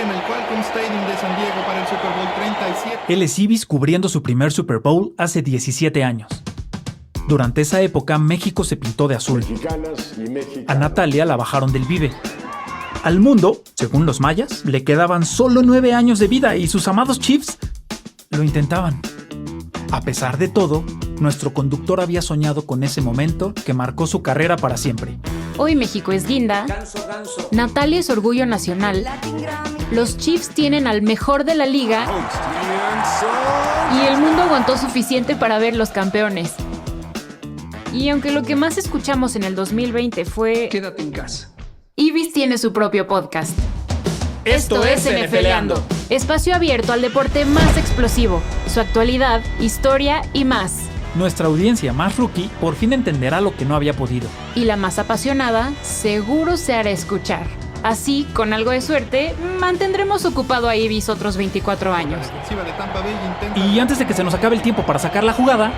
en el Qualcomm Stadium de San Diego para el Super Bowl 37. Él es Ibis cubriendo su primer Super Bowl hace 17 años. Durante esa época, México se pintó de azul. A Natalia la bajaron del Vive. Al mundo, según los mayas, le quedaban solo 9 años de vida y sus amados Chiefs lo intentaban. A pesar de todo, nuestro conductor había soñado con ese momento que marcó su carrera para siempre. Hoy México es guinda, Natalia es orgullo nacional, los Chiefs tienen al mejor de la liga y el mundo aguantó suficiente para ver los campeones. Y aunque lo que más escuchamos en el 2020 fue quédate en casa, Ibis tiene su propio podcast. Esto es NFLeando. Espacio abierto al deporte más explosivo, su actualidad, historia y más. Nuestra audiencia más rookie por fin entenderá lo que no había podido. Y la más apasionada seguro se hará escuchar. Así, con algo de suerte, mantendremos ocupado a Ibis otros 24 años. Y antes de que se nos acabe el tiempo para sacar la jugada...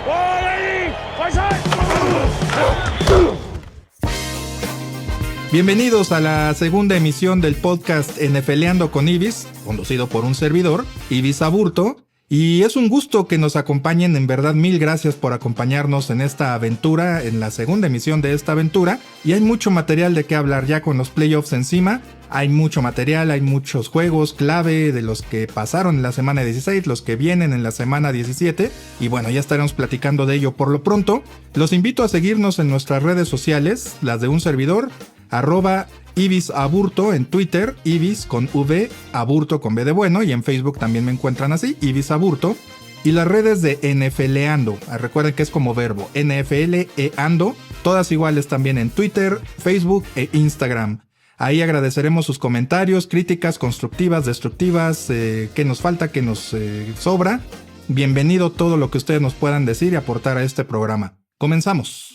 Bienvenidos a la segunda emisión del podcast NFLeando con Ibis, conducido por un servidor, Ibis Aburto. Y es un gusto que nos acompañen, en verdad, mil gracias por acompañarnos en esta aventura, en la segunda emisión de esta aventura. Y hay mucho material de qué hablar ya con los playoffs encima. Hay mucho material, hay muchos juegos clave de los que pasaron en la semana 16, los que vienen en la semana 17. Y bueno, ya estaremos platicando de ello por lo pronto. Los invito a seguirnos en nuestras redes sociales, las de un servidor, @Ibis Aburto en Twitter, Ibis con V, Aburto con B de bueno, y en Facebook también me encuentran así, Ibis Aburto. Y las redes de NFLeando, recuerden que es como verbo, NFLeando, todas iguales también en Twitter, Facebook e Instagram. Ahí agradeceremos sus comentarios, críticas constructivas, destructivas, qué nos falta, qué nos sobra. Bienvenido todo lo que ustedes nos puedan decir y aportar a este programa. Comenzamos.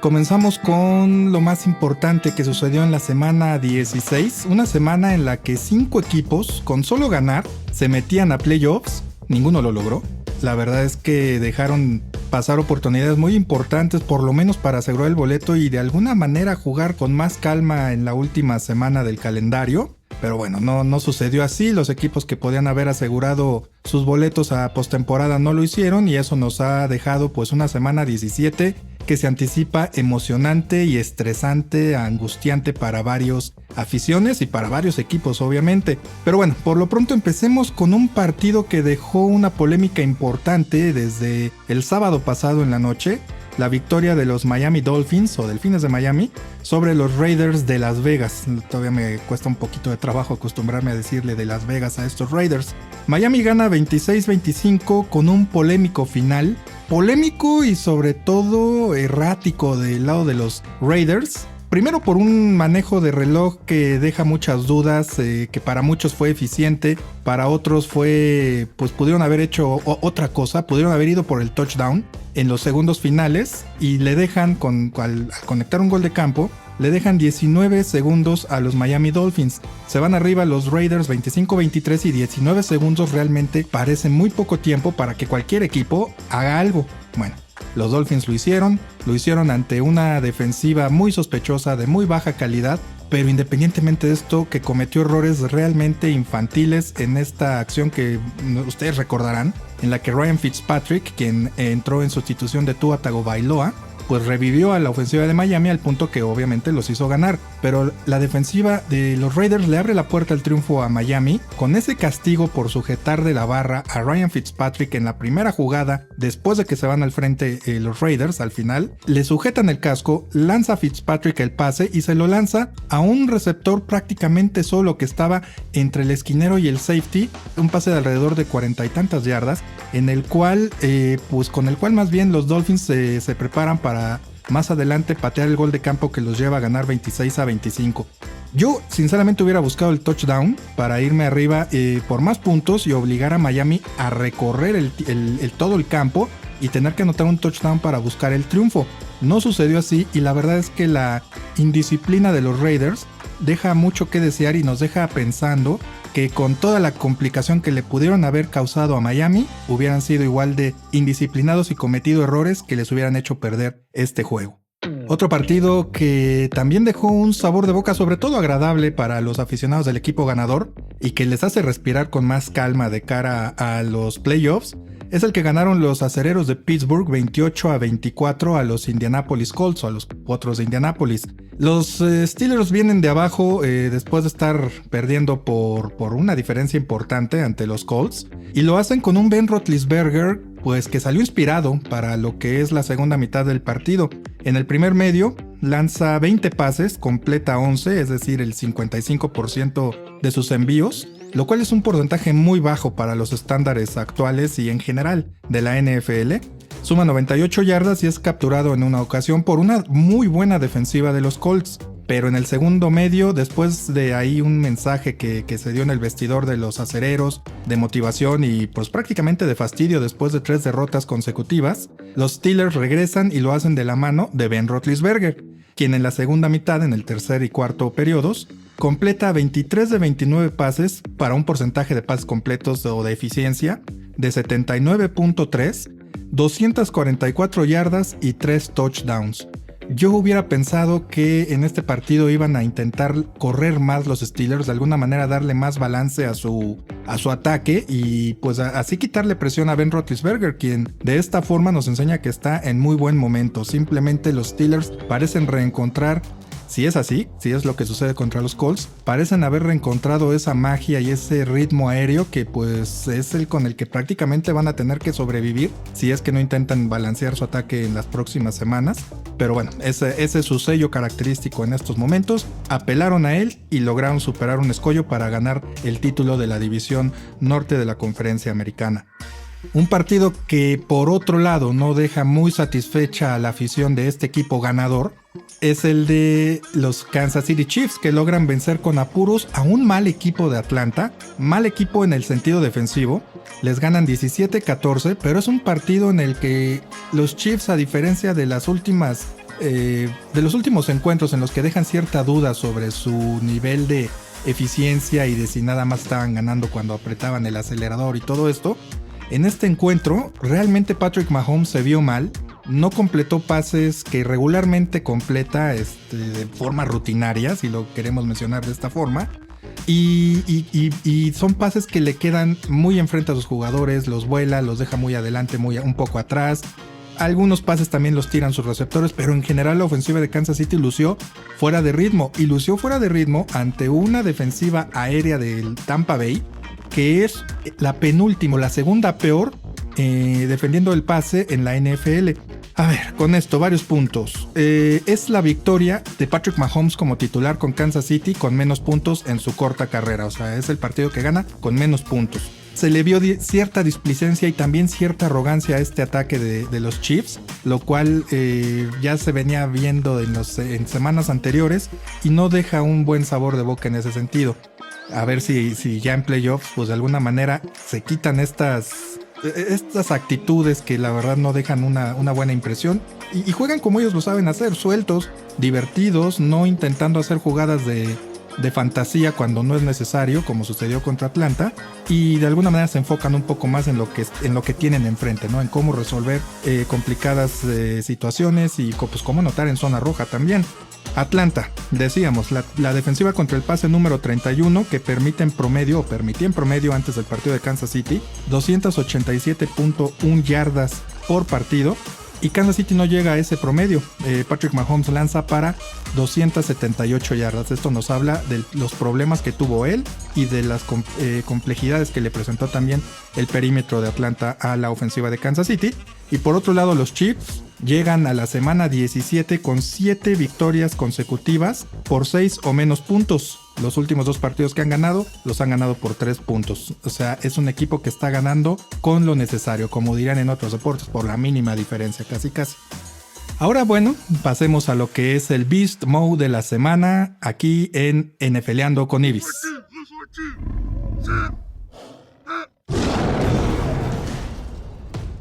Comenzamos con lo más importante que sucedió en la semana 16, una semana en la que 5 equipos, con solo ganar, se metían a playoffs. Ninguno lo logró. La verdad es que dejaron pasar oportunidades muy importantes, por lo menos para asegurar el boleto y de alguna manera jugar con más calma en la última semana del calendario. Pero bueno, no sucedió así. Los equipos que podían haber asegurado sus boletos a postemporada no lo hicieron, y eso nos ha dejado pues una semana 17 que se anticipa emocionante y estresante, angustiante para varios aficiones y para varios equipos, obviamente. Pero bueno, por lo pronto empecemos con un partido que dejó una polémica importante desde el sábado pasado en la noche. La victoria de los Miami Dolphins o Delfines de Miami sobre los Raiders de Las Vegas. Todavía me cuesta un poquito de trabajo acostumbrarme a decirle de Las Vegas a estos Raiders. Miami gana 26-25 con un polémico final. Polémico y sobre todo errático del lado de los Raiders. Primero por un manejo de reloj que deja muchas dudas, que para muchos fue eficiente, para otros fue, pues pudieron haber hecho otra cosa, pudieron haber ido por el touchdown en los segundos finales y le dejan, al conectar un gol de campo, le dejan 19 segundos a los Miami Dolphins. Se van arriba los Raiders 25-23 y 19 segundos realmente parece muy poco tiempo para que cualquier equipo haga algo. Bueno, los Dolphins lo hicieron ante una defensiva muy sospechosa, de muy baja calidad, pero independientemente de esto, que cometió errores realmente infantiles en esta acción que ustedes recordarán, en la que Ryan Fitzpatrick, quien entró en sustitución de Tua Tagovailoa, pues revivió a la ofensiva de Miami al punto que obviamente los hizo ganar. Pero la defensiva de los Raiders le abre la puerta al triunfo a Miami con ese castigo por sujetar de la barra a Ryan Fitzpatrick en la primera jugada. Después de que se van al frente los Raiders, al final le sujetan el casco, lanza Fitzpatrick el pase y se lo lanza a un receptor prácticamente solo que estaba entre el esquinero y el safety, un pase de alrededor de 40 y tantas yardas, en el cual con el cual más bien los Dolphins se preparan para más adelante patear el gol de campo que los lleva a ganar 26-25. Yo sinceramente hubiera buscado el touchdown para irme arriba por más puntos y obligar a Miami a recorrer todo el campo y tener que anotar un touchdown para buscar el triunfo. No sucedió así, y la verdad es que la indisciplina de los Raiders deja mucho que desear y nos deja pensando que con toda la complicación que le pudieron haber causado a Miami, hubieran sido igual de indisciplinados y cometido errores que les hubieran hecho perder este juego. Otro partido que también dejó un sabor de boca sobre todo agradable para los aficionados del equipo ganador y que les hace respirar con más calma de cara a los playoffs es el que ganaron los acereros de Pittsburgh 28-24 a los Indianapolis Colts o a los Potros de Indianapolis. Los Steelers vienen de abajo después de estar perdiendo por una diferencia importante ante los Colts y lo hacen con un Ben Roethlisberger pues que salió inspirado para lo que es la segunda mitad del partido. En el primer medio lanza 20 pases, completa 11, es decir, el 55% de sus envíos, lo cual es un porcentaje muy bajo para los estándares actuales y en general de la NFL. Suma 98 yardas y es capturado en una ocasión por una muy buena defensiva de los Colts. Pero en el segundo medio, después de ahí un mensaje que se dio en el vestidor de los acereros, de motivación y pues prácticamente de fastidio después de 3 derrotas consecutivas, los Steelers regresan y lo hacen de la mano de Ben Roethlisberger, quien en la segunda mitad, en el tercer y cuarto periodos, completa 23 de 29 pases para un porcentaje de pases completos o de eficiencia de 79.3, 244 yardas y 3 touchdowns. Yo hubiera pensado que en este partido iban a intentar correr más los Steelers, de alguna manera darle más balance a su ataque y pues así quitarle presión a Ben Roethlisberger, quien de esta forma nos enseña que está en muy buen momento. Simplemente los Steelers parecen reencontrar, si es así, si es lo que sucede contra los Colts, parecen haber reencontrado esa magia y ese ritmo aéreo que pues es el con el que prácticamente van a tener que sobrevivir si es que no intentan balancear su ataque en las próximas semanas. Pero bueno, ese es su sello característico en estos momentos. Apelaron a él y lograron superar un escollo para ganar el título de la división norte de la Conferencia Americana. Un partido que por otro lado no deja muy satisfecha a la afición de este equipo ganador es el de los Kansas City Chiefs, que logran vencer con apuros a un mal equipo de Atlanta, mal equipo en el sentido defensivo. Les ganan 17-14, pero es un partido en el que los Chiefs, a diferencia de los últimos encuentros en los que dejan cierta duda sobre su nivel de eficiencia y de si nada más estaban ganando cuando apretaban el acelerador y todo esto, en este encuentro realmente Patrick Mahomes se vio mal. No completó pases que regularmente completa de forma rutinaria, si lo queremos mencionar de esta forma. Y son pases que le quedan muy enfrente a sus jugadores, los vuela, los deja muy adelante, un poco atrás. Algunos pases también los tiran sus receptores, pero en general la ofensiva de Kansas City lució fuera de ritmo. Y lució fuera de ritmo ante una defensiva aérea del Tampa Bay, que es la segunda peor defendiendo el pase en la NFL. A ver, con esto, varios puntos. Es la victoria de Patrick Mahomes como titular con Kansas City con menos puntos en su corta carrera. O sea, es el partido que gana con menos puntos. Se le vio cierta displicencia y también cierta arrogancia a este ataque de los Chiefs, lo cual ya se venía viendo en semanas anteriores y no deja un buen sabor de boca en ese sentido. A ver si ya en playoffs, pues de alguna manera se quitan estas actitudes que la verdad no dejan una buena impresión y juegan como ellos lo saben hacer, sueltos, divertidos, no intentando hacer jugadas de fantasía cuando no es necesario, como sucedió contra Atlanta, y de alguna manera se enfocan un poco más en lo que tienen enfrente, ¿no? En cómo resolver complicadas situaciones y pues cómo anotar en zona roja también. Atlanta, decíamos, la defensiva contra el pase número 31 que permitía en promedio antes del partido de Kansas City 287.1 yardas por partido, y Kansas City no llega a ese promedio. Patrick Mahomes lanza para 278 yardas. Esto nos habla de los problemas que tuvo él y de las complejidades que le presentó también el perímetro de Atlanta a la ofensiva de Kansas City. Y por otro lado, los Chiefs llegan a la semana 17 con 7 victorias consecutivas por 6 o menos puntos. Los últimos 2 partidos que han ganado, los han ganado por 3 puntos. O sea, es un equipo que está ganando con lo necesario, como dirían en otros deportes, por la mínima diferencia, casi. Ahora, bueno, pasemos a lo que es el Beast Mode de la semana, aquí en NFLeando con Ibis.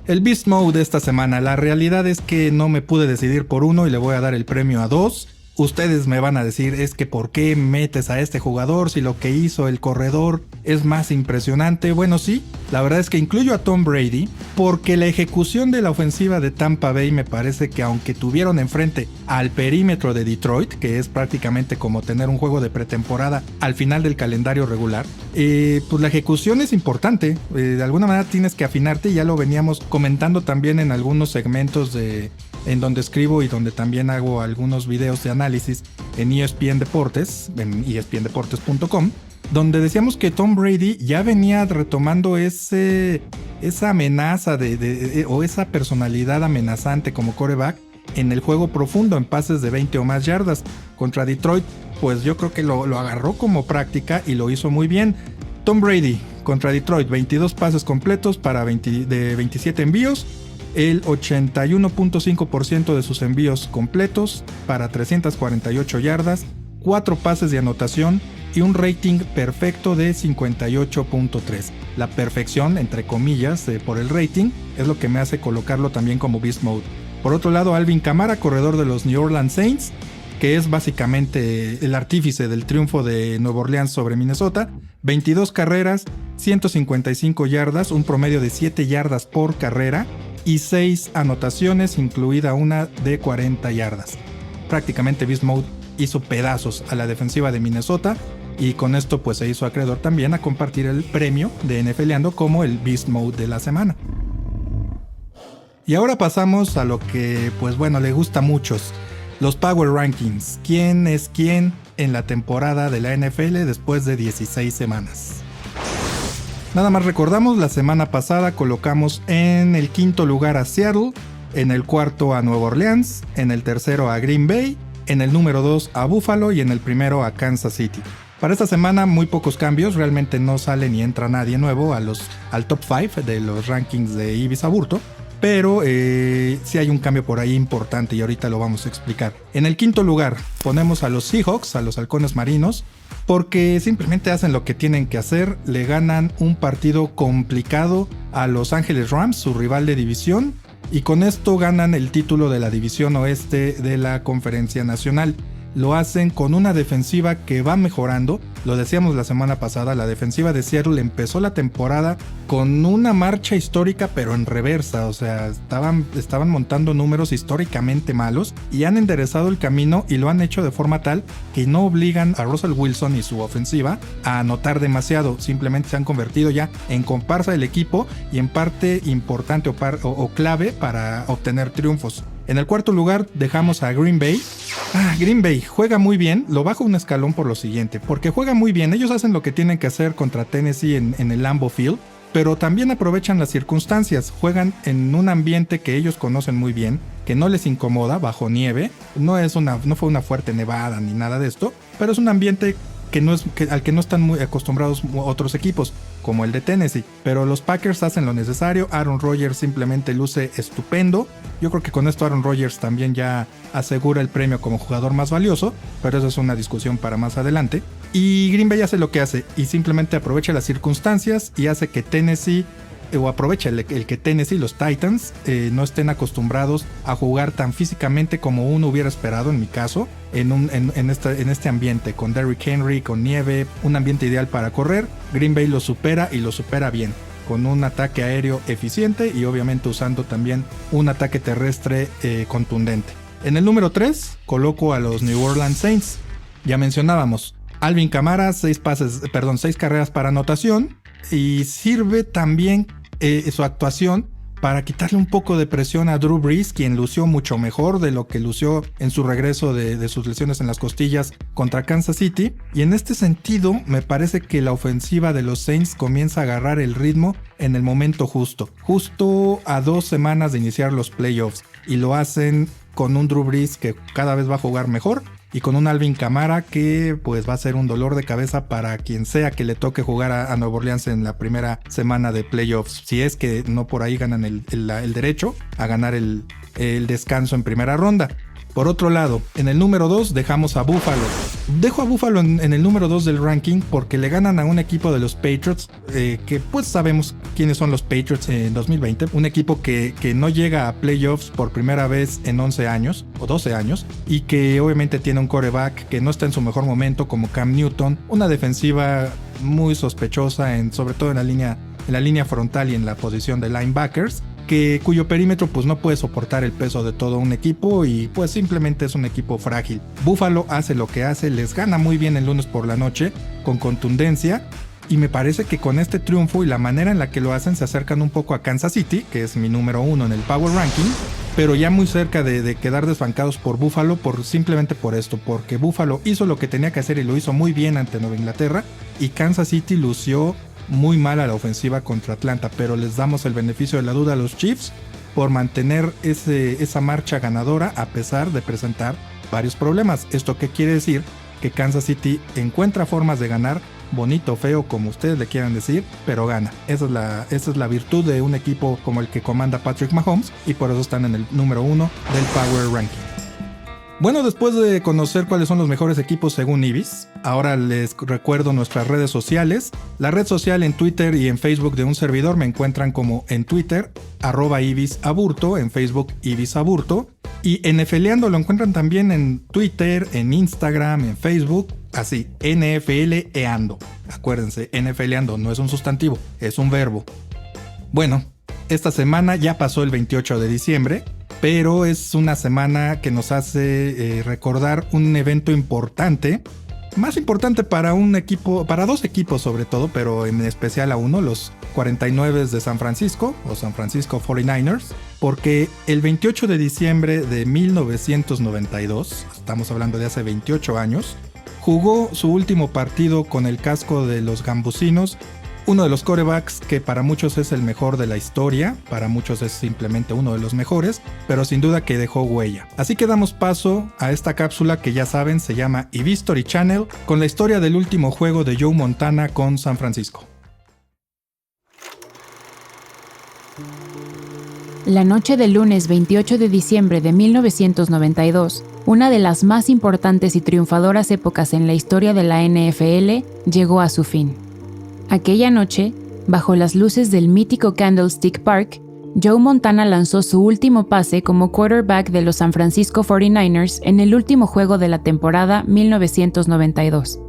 El Beast Mode de esta semana, la realidad es que no me pude decidir por uno y le voy a dar el premio a 2. Ustedes me van a decir, es que ¿por qué metes a este jugador si lo que hizo el corredor es más impresionante? Bueno, sí, la verdad es que incluyo a Tom Brady porque la ejecución de la ofensiva de Tampa Bay me parece que aunque tuvieron enfrente al perímetro de Detroit, que es prácticamente como tener un juego de pretemporada al final del calendario regular, pues la ejecución es importante. De alguna manera tienes que afinarte, ya lo veníamos comentando también en algunos segmentos en donde escribo y donde también hago algunos videos de análisis en ESPN Deportes, en espndeportes.com, donde decíamos que Tom Brady ya venía retomando esa amenaza o esa personalidad amenazante como quarterback en el juego profundo, en pases de 20 o más yardas. Contra Detroit, pues yo creo que lo agarró como práctica y lo hizo muy bien. Tom Brady contra Detroit, 22 pases completos de 27 envíos, el 81.5% de sus envíos completos para 348 yardas, 4 pases de anotación y un rating perfecto de 58.3. La perfección, entre comillas, por el rating, es lo que me hace colocarlo también como Beast Mode. Por otro lado, Alvin Kamara, corredor de los New Orleans Saints, que es básicamente el artífice del triunfo de Nueva Orleans sobre Minnesota, 22 carreras, 155 yardas, un promedio de 7 yardas por carrera y 6 anotaciones, incluida una de 40 yardas. Prácticamente Beast Mode hizo pedazos a la defensiva de Minnesota y con esto pues se hizo acreedor también a compartir el premio de NFLeando como el Beast Mode de la semana. Y ahora pasamos a lo que pues bueno le gusta a muchos, los Power Rankings. ¿Quién es quién en la temporada de la NFL después de 16 semanas? Nada más recordamos, la semana pasada colocamos en el quinto lugar a Seattle, en el cuarto a Nueva Orleans, en el tercero a Green Bay, en el número 2 a Buffalo y en el primero a Kansas City. Para esta semana muy pocos cambios, realmente no sale ni entra nadie nuevo al top 5 de los rankings de Ibis Aburto, pero sí hay un cambio por ahí importante y ahorita lo vamos a explicar. En el quinto lugar ponemos a los Seahawks, a los halcones marinos, porque simplemente hacen lo que tienen que hacer, le ganan un partido complicado a Los Ángeles Rams, su rival de división, y con esto ganan el título de la división oeste de la Conferencia Nacional. Lo hacen con una defensiva que va mejorando. Lo decíamos la semana pasada, la defensiva de Seattle empezó la temporada con una marcha histórica pero en reversa, o sea, estaban montando números históricamente malos y han enderezado el camino y lo han hecho de forma tal que no obligan a Russell Wilson y su ofensiva a anotar demasiado, simplemente se han convertido ya en comparsa del equipo y en parte importante o clave para obtener triunfos. En el cuarto lugar dejamos a Green Bay. Green Bay juega muy bien, lo bajo un escalón por lo siguiente, porque juega muy bien, ellos hacen lo que tienen que hacer contra Tennessee en el Lambeau Field, pero también aprovechan las circunstancias, juegan en un ambiente que ellos conocen muy bien, que no les incomoda, bajo nieve, no fue una fuerte nevada ni nada de esto, pero es un ambiente al que no están muy acostumbrados otros equipos, como el de Tennessee. Pero los Packers hacen lo necesario, Aaron Rodgers simplemente luce estupendo. Yo creo que con esto Aaron Rodgers también ya asegura el premio como jugador más valioso, pero eso es una discusión para más adelante. Y Green Bay hace lo que hace y simplemente aprovecha las circunstancias y hace que Tennessee, o aprovecha el que Tennessee, los Titans, no estén acostumbrados a jugar tan físicamente como uno hubiera esperado, en mi caso, en este ambiente, con Derrick Henry, con nieve, un ambiente ideal para correr. Green Bay lo supera y lo supera bien, con un ataque aéreo eficiente y obviamente usando también un ataque terrestre contundente. En el número 3 coloco a los New Orleans Saints. Ya mencionábamos, Alvin Kamara, 6 carreras para anotación, y sirve también su actuación para quitarle un poco de presión a Drew Brees, quien lució mucho mejor de lo que lució en su regreso de sus lesiones en las costillas contra Kansas City. Y en este sentido me parece que la ofensiva de los Saints comienza a agarrar el ritmo en el momento justo a 2 semanas de iniciar los playoffs, y lo hacen con un Drew Brees que cada vez va a jugar mejor y con un Alvin Kamara que pues va a ser un dolor de cabeza para quien sea que le toque jugar a Nueva Orleans en la primera semana de playoffs, si es que no por ahí ganan el derecho a ganar el descanso en primera ronda. Por otro lado, en el número 2 dejamos a Buffalo. Dejo a Buffalo en el número 2 del ranking porque le ganan a un equipo de los Patriots, que pues sabemos quiénes son los Patriots en 2020. Un equipo que no llega a playoffs por primera vez en 11 años o 12 años y que obviamente tiene un quarterback que no está en su mejor momento como Cam Newton. Una defensiva muy sospechosa, sobre todo en la línea frontal y en la posición de linebackers, cuyo perímetro pues no puede soportar el peso de todo un equipo y pues simplemente es un equipo frágil. Buffalo hace lo que hace, les gana muy bien el lunes por la noche con contundencia y me parece que con este triunfo y la manera en la que lo hacen se acercan un poco a Kansas City, que es mi número 1 en el Power Ranking, pero ya muy cerca de quedar desbancados por Buffalo simplemente por esto, porque Buffalo hizo lo que tenía que hacer y lo hizo muy bien ante Nueva Inglaterra y Kansas City lució muy mal a la ofensiva contra Atlanta, pero les damos el beneficio de la duda a los Chiefs por mantener esa marcha ganadora a pesar de presentar varios problemas. ¿Esto qué quiere decir? Que Kansas City encuentra formas de ganar, bonito o feo, como ustedes le quieran decir, pero gana. Esa es la virtud de un equipo como el que comanda Patrick Mahomes y por eso están en el número 1 del Power Ranking. Bueno, después de conocer cuáles son los mejores equipos según Ibis, ahora les recuerdo nuestras redes sociales. La red social en Twitter y en Facebook de un servidor me encuentran como en Twitter, @IbisAburto, en Facebook IbisAburto. Y NFLeando lo encuentran también en Twitter, en Instagram, en Facebook, así, NFLeando. Acuérdense, NFLeando no es un sustantivo, es un verbo. Bueno, esta semana ya pasó el 28 de diciembre. Pero es una semana que nos hace recordar un evento importante, más importante para un equipo, para dos equipos sobre todo, pero en especial a uno, los 49 de San Francisco o San Francisco 49ers, porque el 28 de diciembre de 1992, estamos hablando de hace 28 años, jugó su último partido con el casco de los Gambusinos. Uno de los quarterbacks que para muchos es el mejor de la historia, para muchos es simplemente uno de los mejores, pero sin duda que dejó huella. Así que damos paso a esta cápsula que ya saben se llama History Channel, con la historia del último juego de Joe Montana con San Francisco. La noche del lunes 28 de diciembre de 1992, una de las más importantes y triunfadoras épocas en la historia de la NFL, llegó a su fin. Aquella noche, bajo las luces del mítico Candlestick Park, Joe Montana lanzó su último pase como quarterback de los San Francisco 49ers en el último juego de la temporada 1992.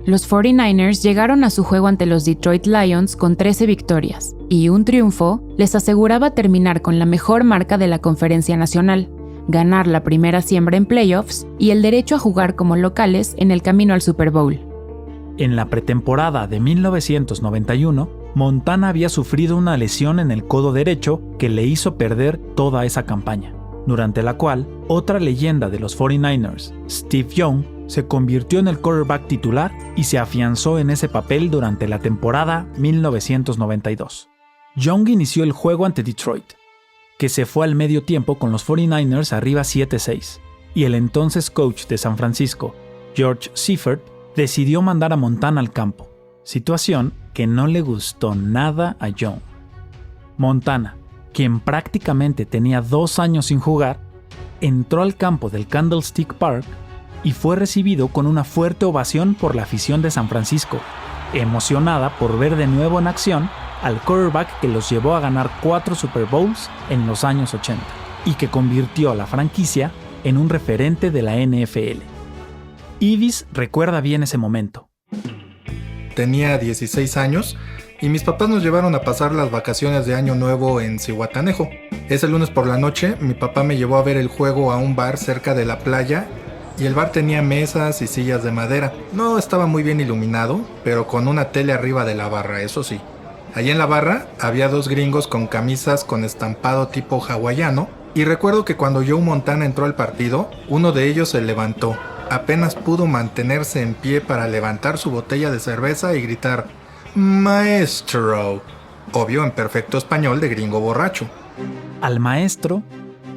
Los 49ers llegaron a su juego ante los Detroit Lions con 13 victorias, y un triunfo les aseguraba terminar con la mejor marca de la Conferencia Nacional, ganar la primera siembra en playoffs y el derecho a jugar como locales en el camino al Super Bowl. En la pretemporada de 1991, Montana había sufrido una lesión en el codo derecho que le hizo perder toda esa campaña, durante la cual otra leyenda de los 49ers, Steve Young, se convirtió en el quarterback titular y se afianzó en ese papel durante la temporada 1992. Young inició el juego ante Detroit, que se fue al medio tiempo con los 49ers arriba 7-6, y el entonces coach de San Francisco, George Seifert, decidió mandar a Montana al campo, situación que no le gustó nada a Young. Montana, quien prácticamente tenía 2 años sin jugar, entró al campo del Candlestick Park y fue recibido con una fuerte ovación por la afición de San Francisco, emocionada por ver de nuevo en acción al quarterback que los llevó a ganar 4 Super Bowls en los años 80 y que convirtió a la franquicia en un referente de la NFL. Ibis recuerda bien ese momento. Tenía 16 años y mis papás nos llevaron a pasar las vacaciones de Año Nuevo en Zihuatanejo. Ese lunes por la noche, mi papá me llevó a ver el juego a un bar cerca de la playa y el bar tenía mesas y sillas de madera. No estaba muy bien iluminado, pero con una tele arriba de la barra, eso sí. Allí en la barra había 2 gringos con camisas con estampado tipo hawaiano y recuerdo que cuando Joe Montana entró al partido, uno de ellos se levantó. Apenas pudo mantenerse en pie para levantar su botella de cerveza y gritar «Maestro», obvio en perfecto español de gringo borracho. Al maestro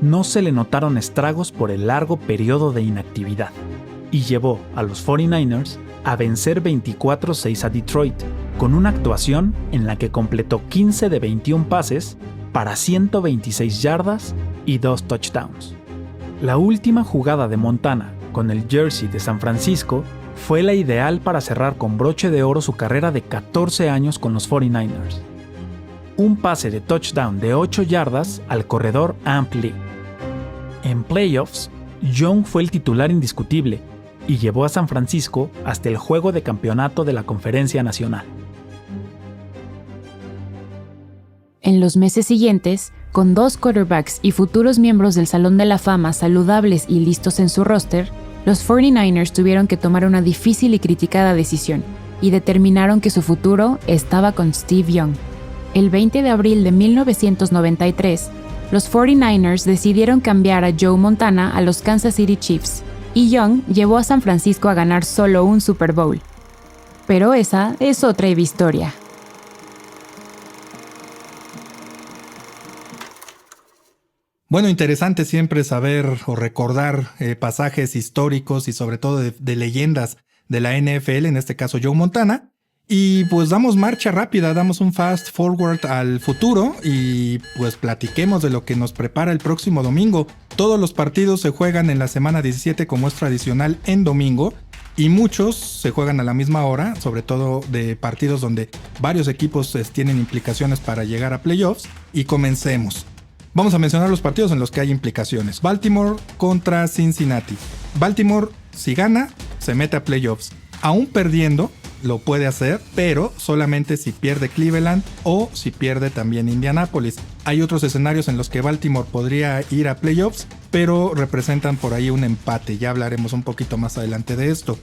no se le notaron estragos por el largo periodo de inactividad y llevó a los 49ers a vencer 24-6 a Detroit, con una actuación en la que completó 15 de 21 pases para 126 yardas y 2 touchdowns. La última jugada de Montana con el jersey de San Francisco fue la ideal para cerrar con broche de oro su carrera de 14 años con los 49ers. Un pase de touchdown de 8 yardas al corredor Amp Lee. En playoffs, Young fue el titular indiscutible y llevó a San Francisco hasta el juego de campeonato de la Conferencia Nacional. En los meses siguientes, con 2 quarterbacks y futuros miembros del Salón de la Fama saludables y listos en su roster, los 49ers tuvieron que tomar una difícil y criticada decisión, y determinaron que su futuro estaba con Steve Young. El 20 de abril de 1993, los 49ers decidieron cambiar a Joe Montana a los Kansas City Chiefs, y Young llevó a San Francisco a ganar solo un Super Bowl. Pero esa es otra historia. Bueno, interesante siempre saber o recordar pasajes históricos y sobre todo de leyendas de la NFL, en este caso Joe Montana. Y pues damos marcha rápida, damos un fast forward al futuro y pues platiquemos de lo que nos prepara el próximo domingo. Todos los partidos se juegan en la semana 17 como es tradicional en domingo y muchos se juegan a la misma hora, sobre todo de partidos donde varios equipos tienen implicaciones para llegar a playoffs. Y comencemos. Vamos a mencionar los partidos en los que hay implicaciones. Baltimore contra Cincinnati. Baltimore, si gana, se mete a playoffs. Aún perdiendo, lo puede hacer, pero solamente si pierde Cleveland o si pierde también Indianapolis. Hay otros escenarios en los que Baltimore podría ir a playoffs, pero representan por ahí un empate. Ya hablaremos un poquito más adelante de esto.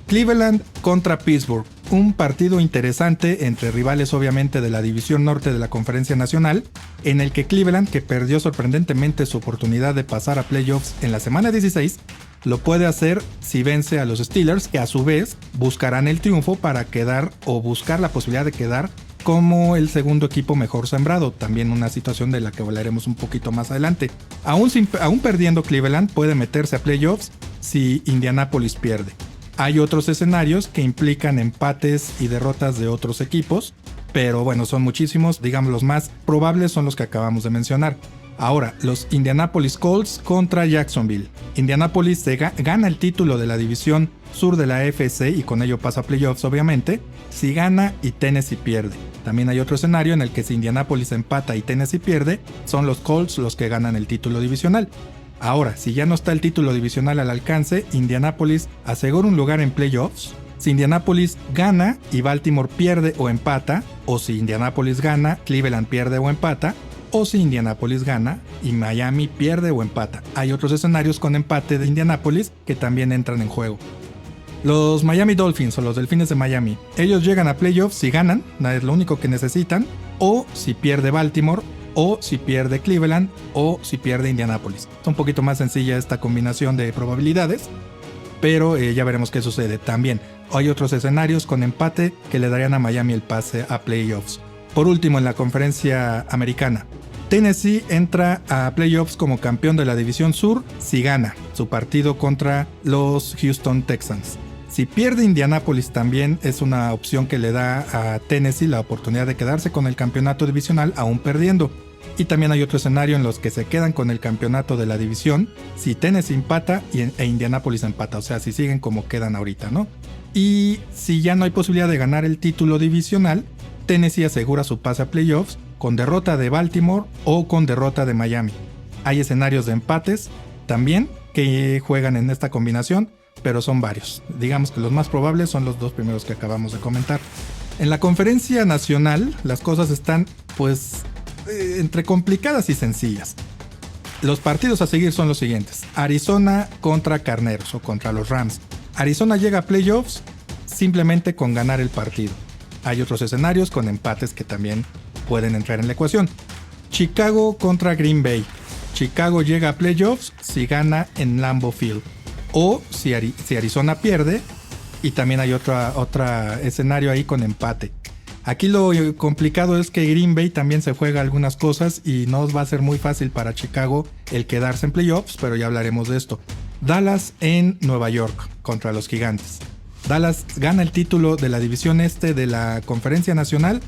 Cleveland contra Pittsburgh, un partido interesante entre rivales obviamente de la división norte de la Conferencia Nacional, en el que Cleveland, que perdió sorprendentemente su oportunidad de pasar a playoffs en la semana 16, lo puede hacer si vence a los Steelers, que a su vez buscarán el triunfo para quedar o buscar la posibilidad de quedar como el segundo equipo mejor sembrado, también una situación de la que hablaremos un poquito más adelante. Aún perdiendo Cleveland puede meterse a playoffs si Indianapolis pierde. Hay otros escenarios que implican empates y derrotas de otros equipos, pero bueno, son muchísimos, digamos los más probables son los que acabamos de mencionar. Ahora, los Indianapolis Colts contra Jacksonville. Indianapolis gana el título de la división sur de la AFC y con ello pasa a playoffs obviamente, si gana y Tennessee pierde. También hay otro escenario en el que si Indianapolis empata y Tennessee pierde, son los Colts los que ganan el título divisional. Ahora, si ya no está el título divisional al alcance, Indianapolis asegura un lugar en playoffs. Si Indianapolis gana y Baltimore pierde o empata, o si Indianapolis gana, Cleveland pierde o empata, o si Indianapolis gana y Miami pierde o empata. Hay otros escenarios con empate de Indianapolis que también entran en juego. Los Miami Dolphins o los Delfines de Miami, ellos llegan a playoffs si ganan, es lo único que necesitan, o si pierde Baltimore, o si pierde Cleveland, o si pierde Indianapolis. Es un poquito más sencilla esta combinación de probabilidades, pero ya veremos qué sucede. También hay otros escenarios con empate que le darían a Miami el pase a playoffs. Por último, en la conferencia americana, Tennessee entra a playoffs como campeón de la división sur si gana su partido contra los Houston Texans. Si pierde Indianapolis también es una opción que le da a Tennessee la oportunidad de quedarse con el campeonato divisional aún perdiendo. Y también hay otro escenario en los que se quedan con el campeonato de la división si Tennessee empata e Indianapolis empata, o sea, si siguen como quedan ahorita, ¿no? Y si ya no hay posibilidad de ganar el título divisional, Tennessee asegura su pase a playoffs con derrota de Baltimore o con derrota de Miami. Hay escenarios de empates también que juegan en esta combinación, pero son varios. Digamos que los más probables son los dos primeros que acabamos de comentar. En la conferencia nacional las cosas están pues entre complicadas y sencillas. Los partidos a seguir son los siguientes: Arizona contra Carneros o contra los Rams. Arizona llega a playoffs simplemente con ganar el partido. Hay otros escenarios con empates que también pueden entrar en la ecuación. Chicago contra Green Bay. Chicago llega a playoffs si gana en Lambeau Field. O si Arizona pierde, y también hay otro escenario ahí con empate. Aquí lo complicado es que Green Bay también se juega algunas cosas y no va a ser muy fácil para Chicago el quedarse en playoffs, pero ya hablaremos de esto. Dallas en Nueva York contra los Gigantes. Dallas gana el título de la división este de la Conferencia Nacional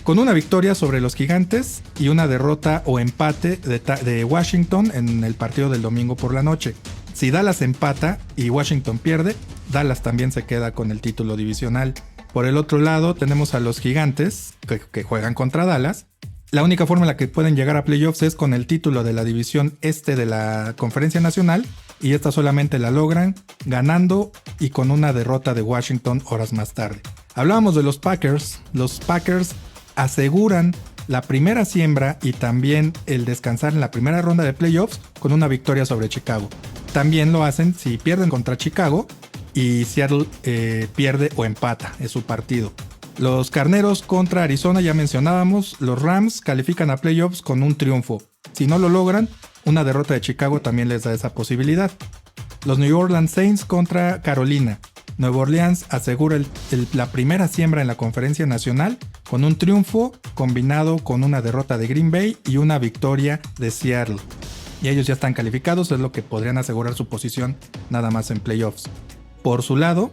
con una victoria sobre los Gigantes y una derrota o empate de Washington en el partido del domingo por la noche. Si Dallas empata y Washington pierde, Dallas también se queda con el título divisional. Por el otro lado tenemos a los Gigantes que juegan contra Dallas. La única forma en la que pueden llegar a playoffs es con el título de la división este de la Conferencia Nacional, y esta solamente la logran ganando y con una derrota de Washington horas más tarde. Hablábamos de los Packers. Los Packers aseguran la primera siembra y también el descansar en la primera ronda de playoffs con una victoria sobre Chicago. También lo hacen si pierden contra Chicago y Seattle pierde o empata, es su partido. Los Carneros contra Arizona, ya mencionábamos. Los Rams califican a playoffs con un triunfo. Si no lo logran, una derrota de Chicago también les da esa posibilidad. Los New Orleans Saints contra Carolina. Nueva Orleans asegura la primera siembra en la Conferencia Nacional con un triunfo combinado con una derrota de Green Bay y una victoria de Seattle. Y ellos ya están calificados, es lo que podrían asegurar su posición nada más en playoffs. Por su lado,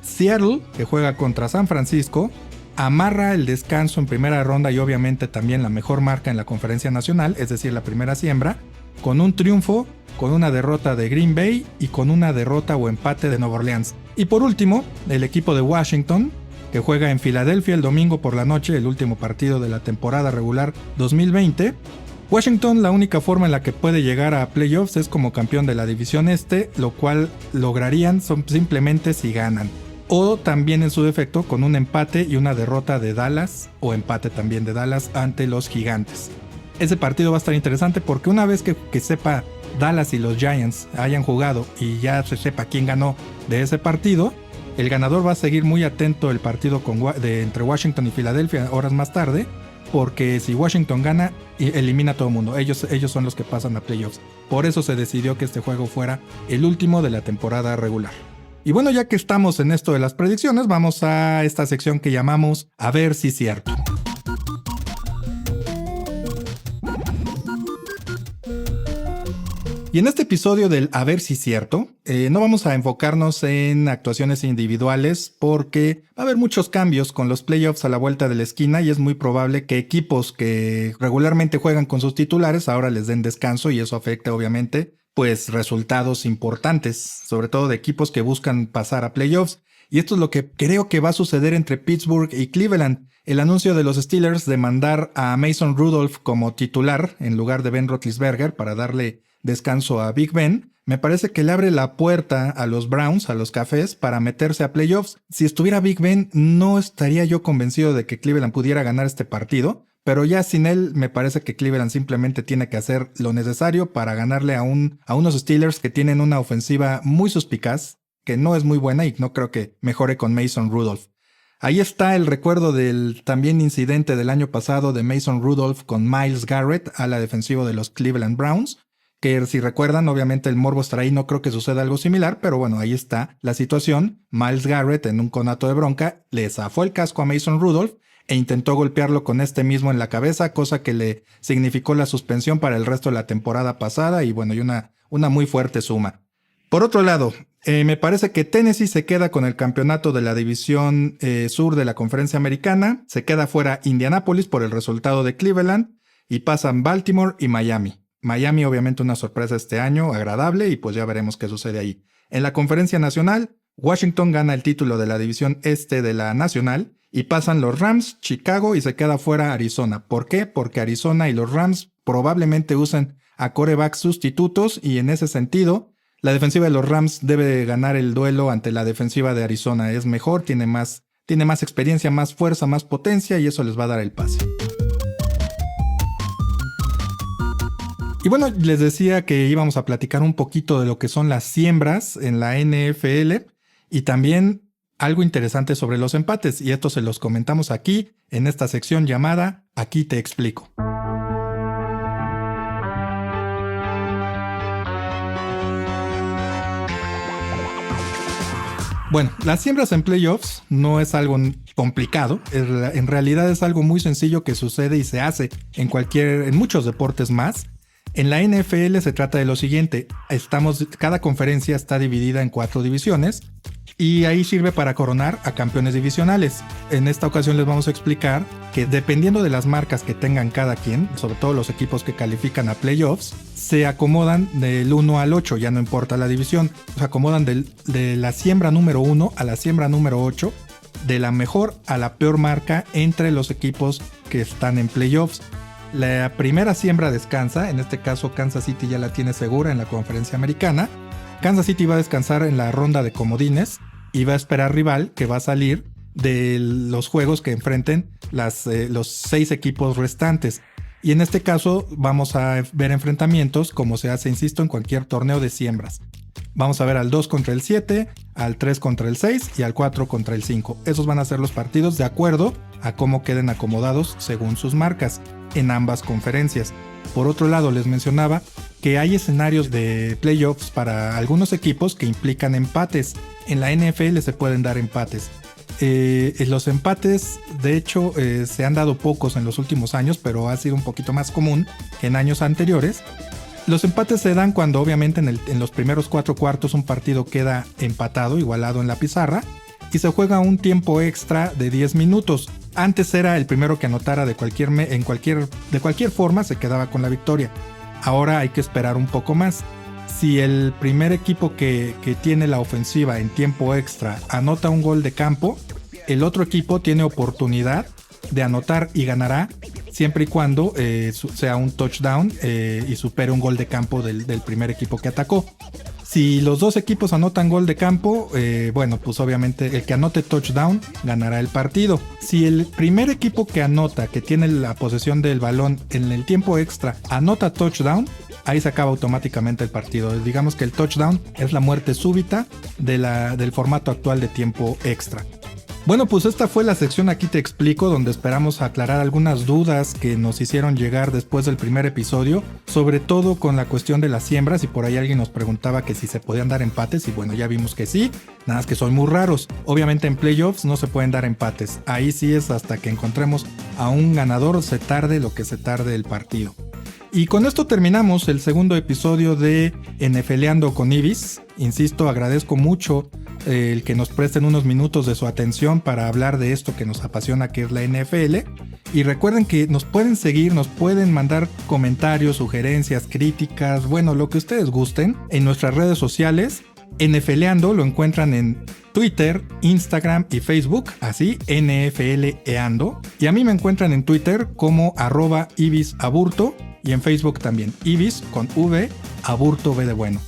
Seattle, que juega contra San Francisco, amarra el descanso en primera ronda y obviamente también la mejor marca en la Conferencia Nacional, es decir, la primera siembra, con un triunfo, con una derrota de Green Bay y con una derrota o empate de Nueva Orleans. Y por último, el equipo de Washington, que juega en Filadelfia el domingo por la noche, el último partido de la temporada regular 2020. Washington, la única forma en la que puede llegar a playoffs es como campeón de la división este, lo cual lograrían simplemente si ganan. O también en su defecto con un empate y una derrota de Dallas, o empate también de Dallas ante los Gigantes. Ese partido va a estar interesante porque una vez que sepa Dallas y los Giants hayan jugado y ya se sepa quién ganó de ese partido, el ganador va a seguir muy atento el partido entre Washington y Filadelfia horas más tarde, porque si Washington gana, elimina a todo el mundo. Ellos son los que pasan a playoffs. Por eso se decidió que este juego fuera el último de la temporada regular. Y bueno, ya que estamos en esto de las predicciones, vamos a esta sección que llamamos A ver si es cierto. Y en este episodio del A ver si es cierto, no vamos a enfocarnos en actuaciones individuales porque va a haber muchos cambios con los playoffs a la vuelta de la esquina y es muy probable que equipos que regularmente juegan con sus titulares ahora les den descanso y eso afecta obviamente pues resultados importantes, sobre todo de equipos que buscan pasar a playoffs. Y esto es lo que creo que va a suceder entre Pittsburgh y Cleveland. El anuncio de los Steelers de mandar a Mason Rudolph como titular en lugar de Ben Roethlisberger para darle descanso a Big Ben, me parece que le abre la puerta a los Browns, a los Cafés, para meterse a playoffs. Si estuviera Big Ben, no estaría yo convencido de que Cleveland pudiera ganar este partido, pero ya sin él me parece que Cleveland simplemente tiene que hacer lo necesario para ganarle a unos Steelers que tienen una ofensiva muy suspicaz, que no es muy buena y no creo que mejore con Mason Rudolph. Ahí está el recuerdo del también incidente del año pasado de Mason Rudolph con Myles Garrett a la defensiva de los Cleveland Browns, que si recuerdan, obviamente el morbo estará ahí, no creo que suceda algo similar, pero bueno, ahí está la situación. Myles Garrett en un conato de bronca le zafó el casco a Mason Rudolph e intentó golpearlo con este mismo en la cabeza, cosa que le significó la suspensión para el resto de la temporada pasada y bueno, y una muy fuerte suma. Por otro lado, me parece que Tennessee se queda con el campeonato de la división sur de la Conferencia Americana, se queda fuera Indianapolis por el resultado de Cleveland y pasan Baltimore y Miami. Miami obviamente una sorpresa este año, agradable, y pues ya veremos qué sucede ahí. En la Conferencia Nacional, Washington gana el título de la división este de la Nacional y pasan los Rams, Chicago y se queda fuera Arizona. ¿Por qué? Porque Arizona y los Rams probablemente usen a quarterbacks sustitutos y en ese sentido, la defensiva de los Rams debe ganar el duelo ante la defensiva de Arizona. Es mejor, tiene más experiencia, más fuerza, más potencia y eso les va a dar el pase. Y bueno, les decía que íbamos a platicar un poquito de lo que son las siembras en la NFL y también algo interesante sobre los empates, y esto se los comentamos aquí en esta sección llamada Aquí te explico. Bueno, las siembras en playoffs no es algo complicado, en realidad es algo muy sencillo que sucede y se hace en muchos deportes más. En la NFL se trata de lo siguiente, cada conferencia está dividida en 4 divisiones y ahí sirve para coronar a campeones divisionales. En esta ocasión les vamos a explicar que dependiendo de las marcas que tengan cada quien, sobre todo los equipos que califican a playoffs, se acomodan del 1 al 8, ya no importa la división, se acomodan de la siembra número 1 a la siembra número 8, de la mejor a la peor marca entre los equipos que están en playoffs. La primera siembra descansa, en este caso Kansas City ya la tiene segura en la conferencia americana. Kansas City va a descansar en la ronda de comodines y va a esperar rival que va a salir de los juegos que enfrenten los 6 equipos restantes. Y en este caso vamos a ver enfrentamientos como se hace, insisto, en cualquier torneo de siembras. Vamos a ver al 2 contra el 7, al 3 contra el 6 y al 4 contra el 5. Esos van a ser los partidos de acuerdo a cómo queden acomodados según sus marcas en ambas conferencias. Por otro lado, les mencionaba que hay escenarios de playoffs para algunos equipos que implican empates. En la NFL se pueden dar empates. Los empates, de hecho, se han dado pocos en los últimos años, pero ha sido un poquito más común que en años anteriores. Los empates se dan cuando obviamente en los primeros 4 cuartos un partido queda empatado, igualado en la pizarra, y se juega un tiempo extra de 10 minutos. Antes era el primero que anotara de cualquier forma se quedaba con la victoria. Ahora hay que esperar un poco más. Si el primer equipo que tiene la ofensiva en tiempo extra anota un gol de campo, el otro equipo tiene oportunidad de anotar y ganará siempre y cuando sea un touchdown y supere un gol de campo del primer equipo que atacó. Si los dos equipos anotan gol de campo, bueno, pues obviamente el que anote touchdown ganará el partido. Si el primer equipo que anota, que tiene la posesión del balón en el tiempo extra, anota touchdown, ahí se acaba automáticamente el partido. Digamos que el touchdown es la muerte súbita del formato actual de tiempo extra. Bueno, pues esta fue la sección Aquí te explico, donde esperamos aclarar algunas dudas que nos hicieron llegar después del primer episodio, sobre todo con la cuestión de las siembras, y por ahí alguien nos preguntaba que si se podían dar empates, y bueno, ya vimos que sí, nada más que son muy raros. Obviamente en playoffs no se pueden dar empates, ahí sí es hasta que encontremos a un ganador, se tarde lo que se tarde el partido. Y con esto terminamos el segundo episodio de NFLeando con Ibis. Insisto, agradezco mucho el que nos presten unos minutos de su atención para hablar de esto que nos apasiona, que es la NFL. Y recuerden que nos pueden seguir, nos pueden mandar comentarios, sugerencias, críticas, bueno, lo que ustedes gusten en nuestras redes sociales. NFLeando lo encuentran en Twitter, Instagram y Facebook, así, NFLeando. Y a mí me encuentran en Twitter como @ibisaburto y en Facebook también, Ibis con V, Aburto B de bueno.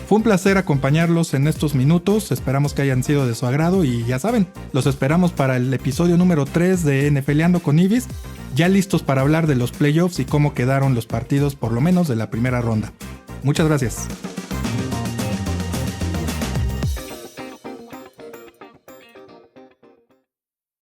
Fue un placer acompañarlos en estos minutos, esperamos que hayan sido de su agrado y ya saben, los esperamos para el episodio número 3 de NFLeando con Ibis, ya listos para hablar de los playoffs y cómo quedaron los partidos por lo menos de la primera ronda. Muchas gracias.